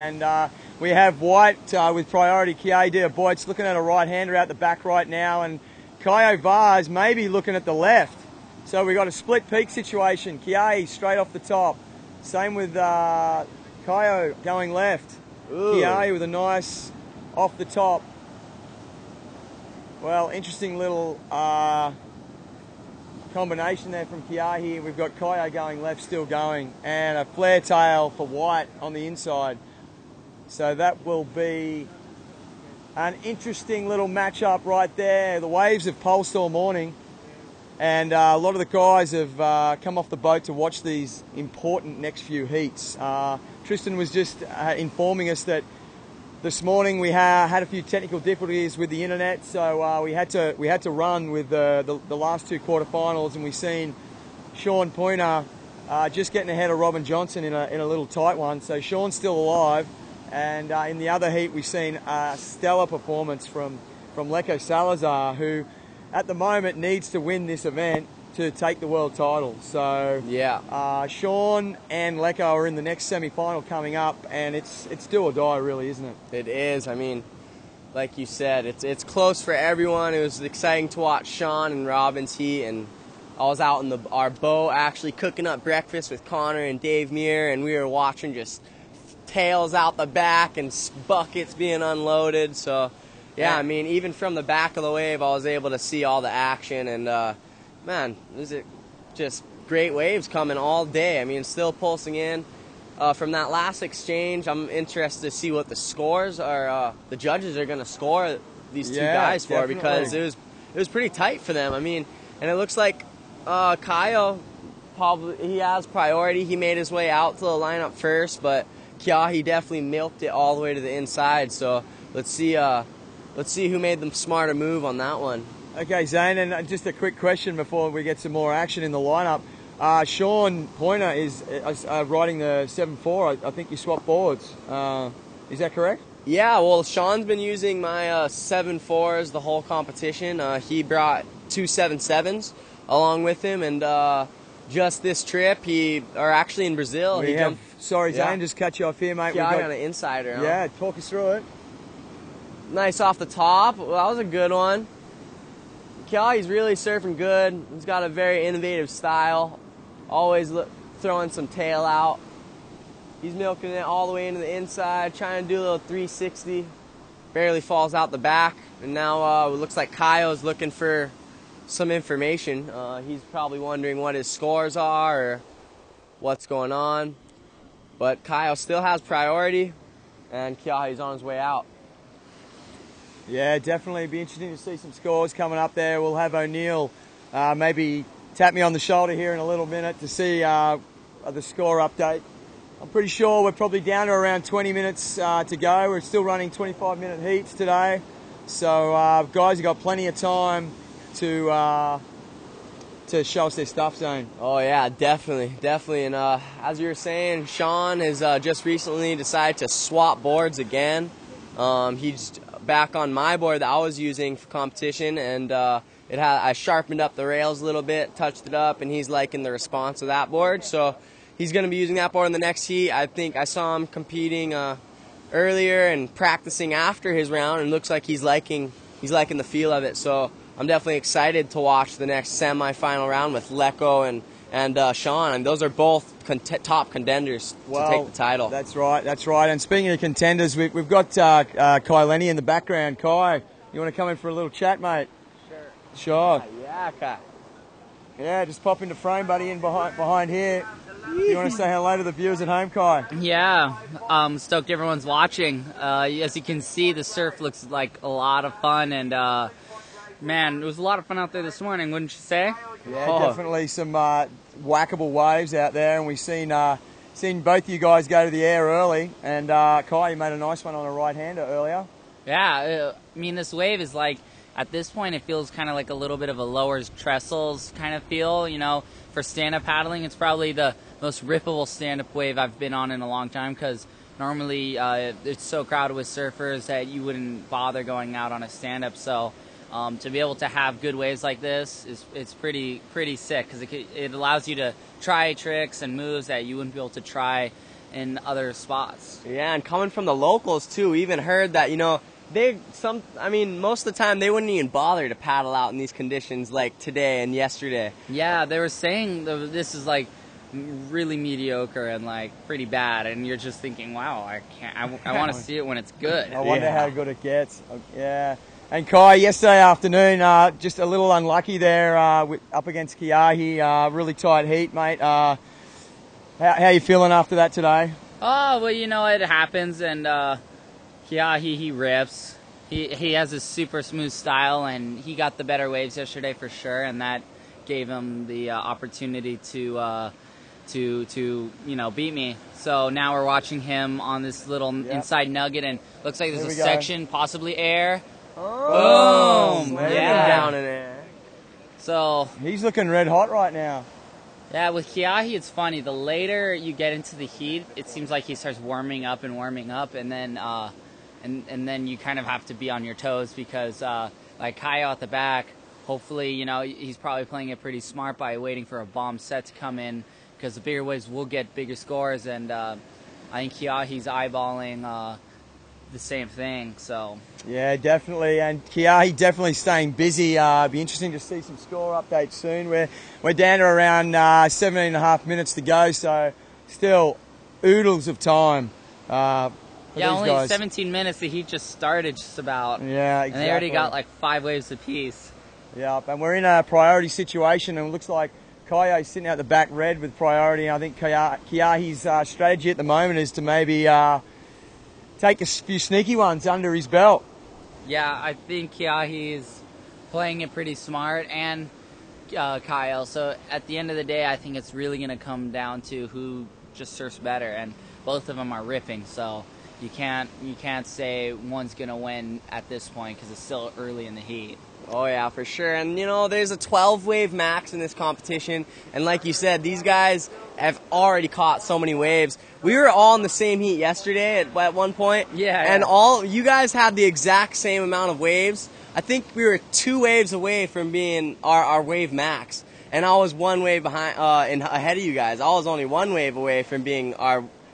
And we have White with priority. Kia Boyd's looking at a right-hander out the back right now, and Kaio Vaz maybe looking at the left. So we've got a split peak situation. Kia straight off the top. Same with Kaio going left. Kia with a nice off the top. Well, interesting little combination there from Kia here. We've got Kaio going left, still going, and a flare tail for White on the inside. So that will be an interesting little matchup right there. The waves have pulsed all morning, and a lot of the guys have come off the boat to watch these important next few heats. Tristan was just informing us that this morning we had a few technical difficulties with the internet, so we had to run with the last two quarterfinals, and we've seen Sean Pointer just getting ahead of Robin Johnson in a little tight one. So Sean's still alive. And in the other heat, we've seen a stellar performance from Lecco Salazar, who at the moment needs to win this event to take the world title. So yeah, Sean and Lecco are in the next semi-final coming up, and it's do or die, really, isn't it? It is. I mean, like you said, it's close for everyone. It was exciting to watch Sean and Robin's heat, and I was out in our boat actually cooking up breakfast with Connor and Dave Muir, and we were watching just tails out the back and buckets being unloaded. So yeah, I mean, even from the back of the wave I was able to see all the action, and man, is it just great waves coming all day. I mean, still pulsing in from that last exchange. I'm interested to see what the scores are, the judges are going to score these two guys for, because it was pretty tight for them. I mean, and it looks like Kaio probably, he has priority. He made his way out to the lineup first, but Kia, he definitely milked it all the way to the inside. So let's see who made the smarter move on that one. Okay, Zane, and just a quick question before we get some more action in the lineup. Sean Pointer is riding the 7.4. I think you swapped boards. Is that correct? Yeah, well, Sean's been using my 7.4s the whole competition. He brought two 7.7s along with him, and just this trip, actually in Brazil, sorry, Zane, just cut you off here, mate. Yeah, I got an insider. Huh? Yeah, talk us through it. Nice off the top. Well, that was a good one. Kia, he's really surfing good. He's got a very innovative style. Always throwing some tail out. He's milking it all the way into the inside, trying to do a little 360. Barely falls out the back. And now it looks like Kaio's looking for some information. He's probably wondering what his scores are or what's going on. But Kaio still has priority, and Kia, he's on his way out. Yeah, definitely be interesting to see some scores coming up there. We'll have O'Neill maybe tap me on the shoulder here in a little minute to see the score update. I'm pretty sure we're probably down to around 20 minutes to go. We're still running 25-minute heats today. So guys have got plenty of time to show us their stuff, Zane. Oh yeah, definitely. And as you were saying, Sean has just recently decided to swap boards again. He's back on my board that I was using for competition, and I sharpened up the rails a little bit, touched it up, and he's liking the response of that board. So he's going to be using that board in the next heat. I think I saw him competing earlier and practicing after his round, and looks like he's liking the feel of it. So I'm definitely excited to watch the next semi-final round with Lecco and Sean, and those are both top contenders to take the title. That's right. And speaking of contenders, we've got Kai Lenny in the background. Kai, you want to come in for a little chat, mate? Sure. Yeah, Kai. Yeah, just pop into frame, buddy, in behind here. You want to say hello to the viewers at home, Kai? Yeah, stoked everyone's watching. As you can see, the surf looks like a lot of fun, and man, it was a lot of fun out there this morning, wouldn't you say? Yeah, definitely some whackable waves out there, and we've seen both you guys go to the air early, and Kai, you made a nice one on a right-hander earlier. Yeah, I mean, this wave is like, at this point, it feels kind of like a little bit of a lower trestles kind of feel, you know. For stand-up paddling, it's probably the most rippable stand-up wave I've been on in a long time, because normally it's so crowded with surfers that you wouldn't bother going out on a stand-up, so to be able to have good waves like this it's pretty sick, because it allows you to try tricks and moves that you wouldn't be able to try in other spots. Yeah, and coming from the locals too, we even heard that, most of the time they wouldn't even bother to paddle out in these conditions like today and yesterday. Yeah, they were saying this is like really mediocre and like pretty bad, and you're just thinking, wow, I want to see it when it's good. I wonder how good it gets. Yeah. And Kai, yesterday afternoon, just a little unlucky there up against Kiahi. Really tight heat, mate. How you feeling after that today? Oh, well, it happens, and Kiahi, he rips. He has a super smooth style, and he got the better waves yesterday for sure, and that gave him the opportunity to beat me. So now we're watching him on this little inside nugget, and looks like there's a section, possibly air. Oh, boom! Yeah, down in there. So he's looking red hot right now. Yeah, with Kiahi, it's funny. The later you get into the heat, it seems like he starts warming up, and then and then you kind of have to be on your toes because like Kaio at the back, hopefully he's probably playing it pretty smart by waiting for a bomb set to come in because the bigger waves will get bigger scores, and I think Kiahi's eyeballing the same thing. So yeah, definitely, and Kiahi definitely staying busy. Be interesting to see some score updates soon. We're down to around 17.5 minutes to go, so still oodles of time. For these only guys. 17 minutes. The heat just started, just about. Yeah, exactly. And they already got like 5 waves apiece. Yeah, and we're in a priority situation, and it looks like Kaio's sitting out the back red with priority. I think Kiahi's strategy at the moment is to maybe take a few sneaky ones under his belt. Yeah, I think Kiahi is playing it pretty smart, and Kaio. So at the end of the day, I think it's really going to come down to who just surfs better, and both of them are ripping. So you can't say one's going to win at this point because it's still early in the heat. Oh yeah, for sure. And there's a 12 wave max in this competition, and like you said, these guys have already caught so many waves. We were all in the same heat yesterday at one point. Yeah. And all you guys had the exact same amount of waves. I think we were 2 waves away from being our wave max, and I was 1 wave behind ahead of you guys. I was only 1 wave away from being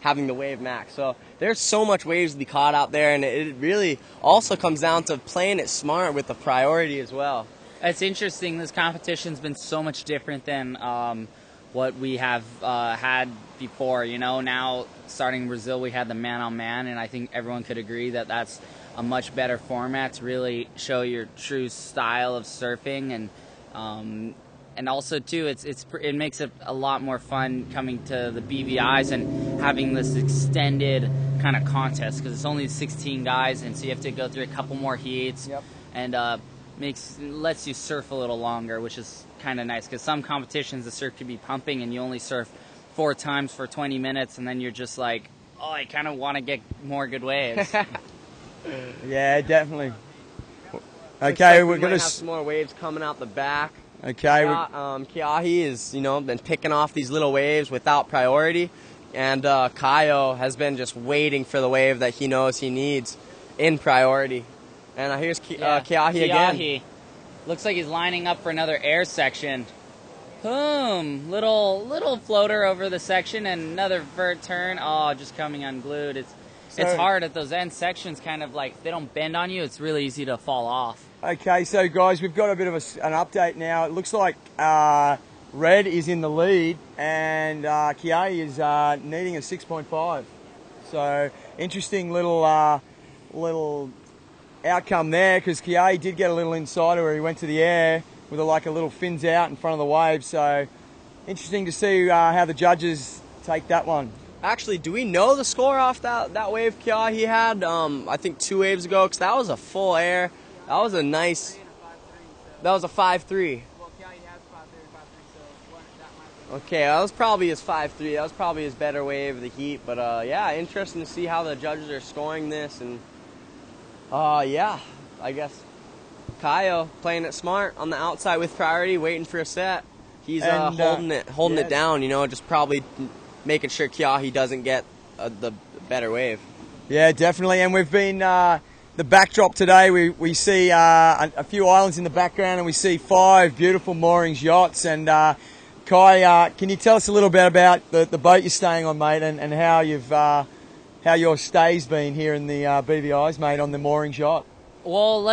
having the wave max. So there's so much waves to be caught out there, and it really also comes down to playing it smart with the priority as well. It's interesting. This competition's been so much different than what we have had before. Now starting in Brazil, we had the man-on-man, and I think everyone could agree that that's a much better format to really show your true style of surfing, and also too, it makes it a lot more fun coming to the BVIs and having this extended kind of contest because it's only 16 guys, and so you have to go through a couple more heats, and lets you surf a little longer, which is kind of nice because some competitions the surf could be pumping and you only surf 4 times for 20 minutes, and then you're just like, oh, I kind of want to get more good waves. Yeah, definitely. Okay, we're gonna have some more waves coming out the back. Okay. Kiahi has, been picking off these little waves without priority, and Kaio has been just waiting for the wave that he knows he needs in priority. And here's Kiahi again. Looks like he's lining up for another air section. Boom! Little floater over the section and another vert turn. Oh, just coming unglued. It's hard at those end sections, kind of like if they don't bend on you, it's really easy to fall off. Okay, so guys, we've got a bit of an update now. It looks like Red is in the lead, and Kiahi is needing a 6.5. So interesting little outcome there, because Kiahi did get a little insider where he went to the air with a little fins out in front of the wave. So interesting to see how the judges take that one. Actually, do we know the score off that wave Kiahi had? I think 2 waves ago, because that was a full air. That was a nice. That was a 5.3. Okay, that was probably his 5.3. That was probably his better wave of the heat. But yeah, interesting to see how the judges are scoring this. And yeah, I guess Kaio playing it smart on the outside with priority, waiting for a set. He's holding it down. Just probably making sure Kiahi doesn't get the better wave. Yeah, definitely. And we've been the backdrop today. We see a few islands in the background, and we see 5 beautiful moorings yachts. And Kai Kai, can you tell us a little bit about the boat you're staying on, mate, and how you've how your stay's been here in the BVI's, mate, on the mooring shot? Well,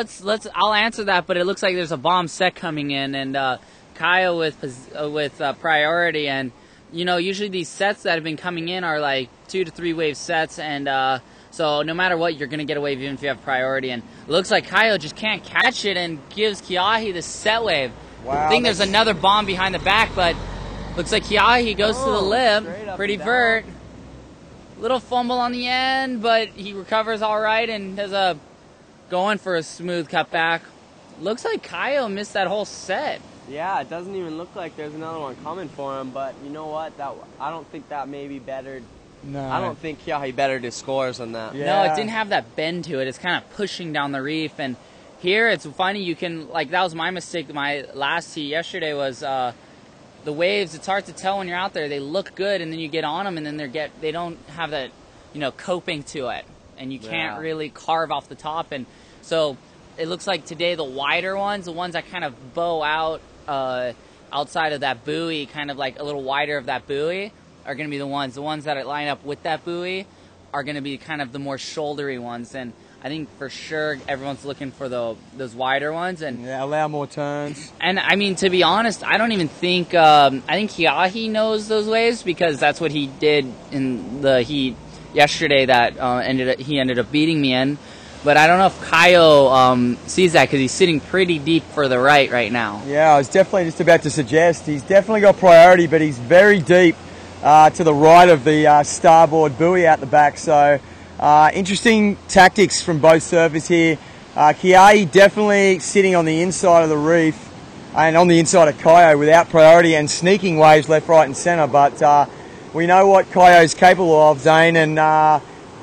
I'll answer that, but it looks like there's a bomb set coming in, and Kyle with priority, and usually these sets that have been coming in are like 2 to 3 wave sets, and so no matter what, you're gonna get a wave even if you have priority. And it looks like Kyle just can't catch it and gives Kiahi the set wave. Wow, I think there's another bomb behind the back, but looks like Kiahi goes to the lip, pretty vert. Little fumble on the end, but he recovers all right and has a going for a smooth cutback. Looks like Kyle missed that whole set. Yeah, it doesn't even look like there's another one coming for him, but you know what? I don't think that maybe bettered. No. I don't think he bettered his scores on that. Yeah. No, it didn't have that bend to it. It's kind of pushing down the reef, and here it's funny. You can that was my mistake. My last tee yesterday was the waves. It's hard to tell when you're out there. They look good, and then you get on them, and then they don't have that coping to it, and you can't really carve off the top. And so it looks like today the wider ones, the ones that kind of bow out outside of that buoy, kind of like a little wider of that buoy, are going to be the ones that line up with that buoy are going to be kind of the more shouldery ones. And I think for sure everyone's looking for those wider ones, and allow more turns. And I mean, to be honest, I don't even think I think Kiahi knows those waves, because that's what he did in the heat yesterday that he ended up beating me in. But I don't know if Kyle sees that, because he's sitting pretty deep for the right now. Yeah, I was definitely just about to suggest he's definitely got priority, but he's very deep to the right of the starboard buoy out the back. So interesting tactics from both surfers here. Kiahi definitely sitting on the inside of the reef and on the inside of Kaio without priority and sneaking waves left, right and centre. But we know what Kaio's capable of, Zane, and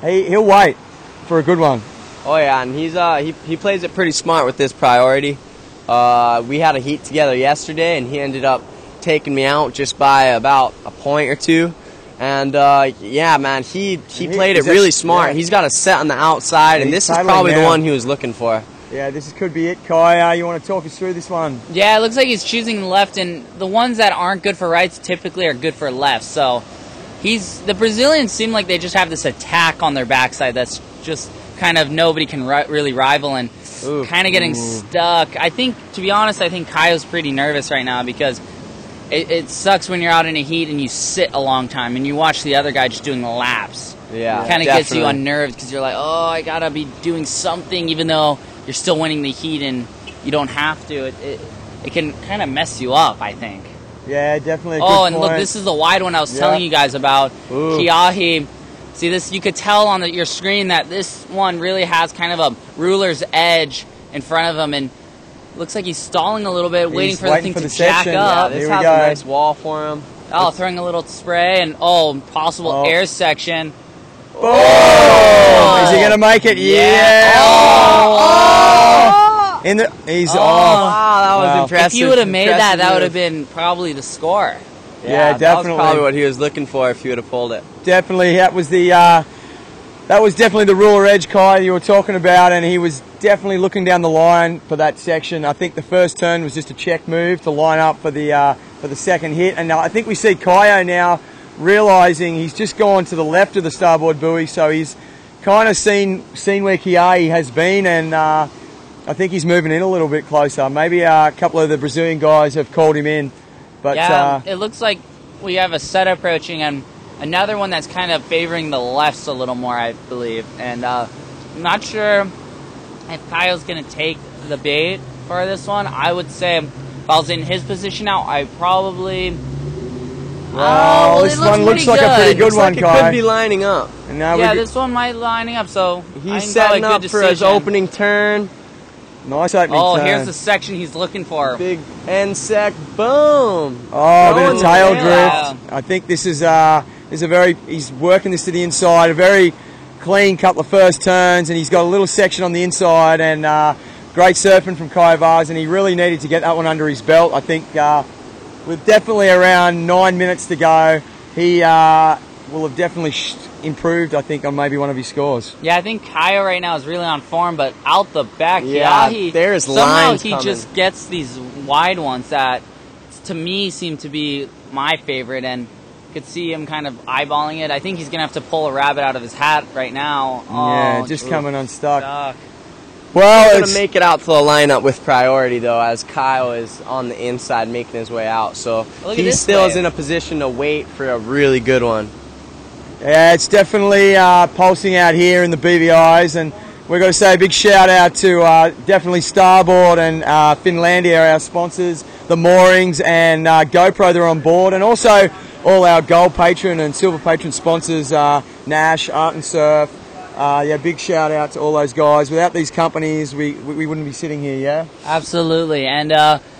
he'll wait for a good one. Oh yeah, and he plays it pretty smart with this priority. We had a heat together yesterday, and he ended up taking me out just by about a point or two. And yeah, man, he played it really smart. Yeah. He's got a set on the outside, and this is probably the one he was looking for. Yeah, this could be it, Kai. You want to talk us through this one? Yeah, it looks like he's choosing left, and the ones that aren't good for rights typically are good for left. So the Brazilians seem like they just have this attack on their backside that's just kind of nobody can really rival, and kind of getting stuck. I think, to be honest, I think Kaio's pretty nervous right now, because it sucks when you're out in a heat and you sit a long time and you watch the other guy just doing laps. Yeah, it kind of gets you unnerved, because you're like, oh, I gotta be doing something, even though you're still winning the heat and you don't have to. It can kind of mess you up, I think. Yeah, definitely. And look, this is the wide one I was telling you guys about. Kiahi. See this? You could tell on your screen that this one really has kind of a ruler's edge in front of him, and looks like he's stalling a little bit, waiting for the thing to jack up. Yeah, this has a nice wall for him. Oh, throwing a little spray, and possible air section. Oh! Is he gonna make it? Yeah! He's off. Wow, that was impressive. If he would have made that would have been probably the score. Yeah, definitely. That was probably what he was looking for if he would have pulled it. Definitely, that was definitely the ruler edge, Kai, you were talking about, and he was definitely looking down the line for that section. I think the first turn was just a check move to line up for the second hit, and I think we see Kaio now realising he's just gone to the left of the starboard buoy, so he's kind of seen where Kiahi has been, and I think he's moving in a little bit closer. Maybe a couple of the Brazilian guys have called him in. But, yeah, it looks like we have a set approaching, and another one that's kind of favoring the lefts a little more, I believe. And I'm not sure if Kyle's going to take the bait for this one. I would say if I was in his position now, I probably... Well, this one looks like a pretty good one, Kai. It could be lining up. And now this one might be lining up, so he's setting up for his opening turn. Nice opening turn. Here's the section he's looking for. Big end sec, boom. A bit of tail drift. I think this is he's working this to the inside, a very clean couple of first turns, and he's got a little section on the inside, and great surfing from Kai Vaz, and he really needed to get that one under his belt. I think with definitely around 9 minutes to go, he will have definitely improved, I think, on maybe one of his scores. Yeah, I think Kaio right now is really on form, but out the back, there's somehow lines he coming. just gets these wide ones that, to me, seem to be my favorite, and could see him kind of eyeballing it. I think he's going to have to pull a rabbit out of his hat right now. Yeah, Oh, just coming unstuck. stuck. Well, He's it's going to make it out to the lineup with priority, though, as Kyle is on the inside making his way out. So Look at he this still is wave. in a position to wait for a really good one. Yeah, it's definitely pulsing out here in the BVIs, and we've got to say a big shout out to definitely Starboard and Finlandia, our sponsors, the Moorings and GoPro, they're on board, and also all our gold patron and silver patron sponsors, Nash, Art and Surf. Yeah, big shout out to all those guys. Without these companies, we wouldn't be sitting here, yeah? Absolutely. And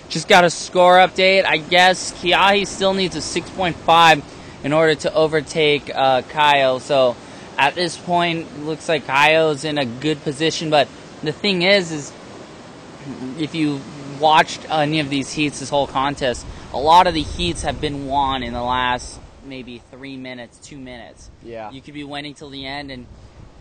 just got a score update. I guess Kiahi still needs a 6.5 in order to overtake Kaio. So at this point, it looks like Kaio's in a good position. But the thing is if you watched any of these heats, this whole contest, a lot of the heats have been won in the last maybe 3 minutes, 2 minutes. Yeah. You could be winning till the end, and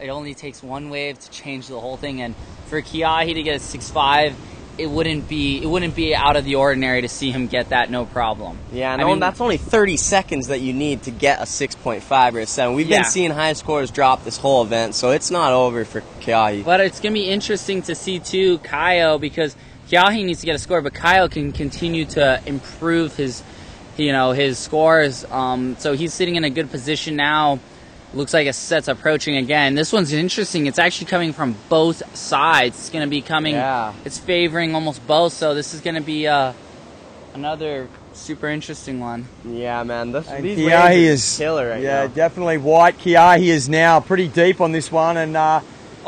it only takes one wave to change the whole thing. And for Kiahi to get a 6.5, it wouldn't be out of the ordinary to see him get that, no problem. Yeah, I mean, that's only 30 seconds that you need to get a 6.5 or a 7. We've been seeing high scores drop this whole event, so it's not over for Kiahi. But it's going to be interesting to see, too, Kaio, because Kiahi needs to get a score, but Kaio can continue to improve his scores. So he's sitting in a good position now. Looks like a set's approaching again. This one's interesting. It's actually coming from both sides. It's going to be coming. Yeah. It's favoring almost both. So this is going to be another super interesting one. Yeah, man. These Kiahi waves are killer right now. Yeah, definitely white. Kiahi is now pretty deep on this one, and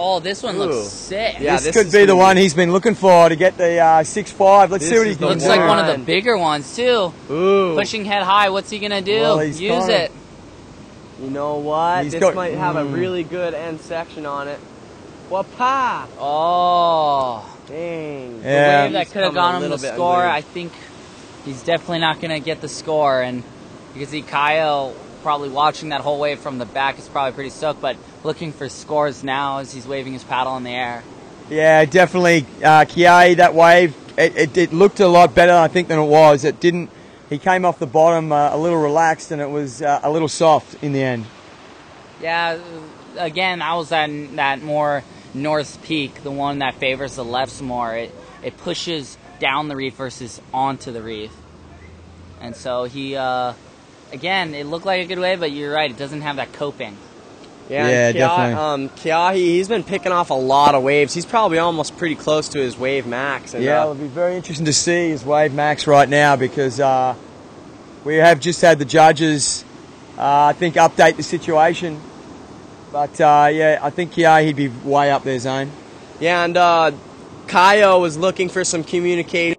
Oh, this one looks sick. Yeah, this could be the one he's been looking for to get the 6.5. Let's see what he can do. Looks like one of the bigger ones too. Ooh. Pushing head high. What's he going to do? Well, he's Use kinda- it. You know what? He's This got- might have a really good end section on it. Wapa! Oh. Dang. Yeah. Wave that could have gone him the score. I think he's definitely not going to get the score, and you can see Kaio probably watching that whole wave from the back is probably pretty stoked, but looking for scores now as he's waving his paddle in the air. Yeah, definitely. Kiahi, that wave, it looked a lot better, I think, than it was. It didn't. He came off the bottom a little relaxed, and it was a little soft in the end. Yeah, again, I was at that more north peak, the one that favors the lefts more. It pushes down the reef versus onto the reef. And so he, again, it looked like a good wave, but you're right, it doesn't have that coping. Yeah, definitely. Kiahi, he's been picking off a lot of waves. He's probably almost pretty close to his wave max. And, Yeah, it'll be very interesting to see his wave max right now, because we have just had the judges, I think, update the situation. But, yeah, I think Kiahi'd be way up there, Zane. Yeah, and Kaio was looking for some communication